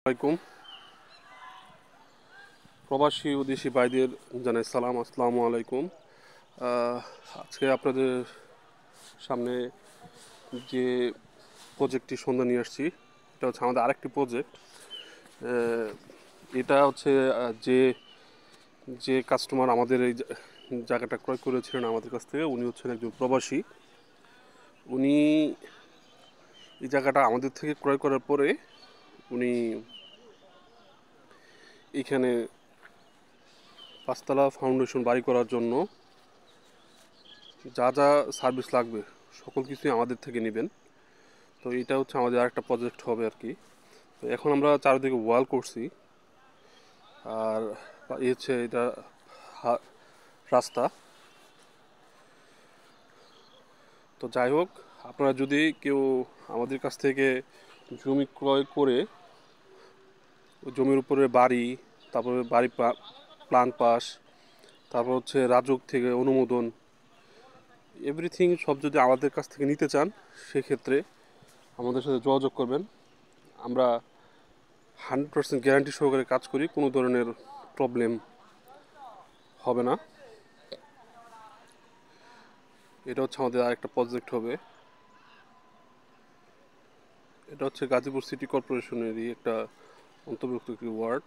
আলাইকুম। প্রবাসী ও দেশি ভাইদের জানাই সালাম, আসসালামু আলাইকুম। আজকে আপনাদের সামনে যে প্রজেক্টটি সন্ধান নিয়ে আসছি, এটা হচ্ছে আমাদের আরেকটি প্রজেক্ট। এটা হচ্ছে যে যে কাস্টমার আমাদের এই জায়গাটা ক্রয় করেছিলেন আমাদের কাছ থেকে, উনি হচ্ছেন একজন প্রবাসী। উনি এই জায়গাটা আমাদের থেকে ক্রয় করার পরে উনি এখানে পাঁচতলা ফাউন্ডেশন বাড়ি করার জন্য যা যা সার্ভিস লাগবে সকল কিছুই আমাদের থেকে নেবেন। তো এটা হচ্ছে আমাদের আরেকটা প্রজেক্ট হবে আর কি। তো এখন আমরা চারিদিকে ওয়াল করছি, আর হচ্ছে এটা রাস্তা। তো যাই হোক, আপনারা যদি কেউ আমাদের কাছ থেকে জমি ক্রয় করে জমির উপরে বাড়ি, তারপরে বাড়ি প্ল্যান পাস, তারপর হচ্ছে রাজুক থেকে অনুমোদন, এভরিথিং সব যদি আমাদের কাছ থেকে নিতে চান, সেক্ষেত্রে আমাদের সাথে যোগাযোগ করবেন। আমরা 100% গ্যারান্টি সহকারে কাজ করি, কোনো ধরনের প্রবলেম হবে না। এটা হচ্ছে আমাদের আরেকটা প্রজেক্ট হবে। এটা হচ্ছে গাজীপুর সিটি কর্পোরেশনেরই একটা অন্তর্ভুক্ত একটি ওয়ার্ড।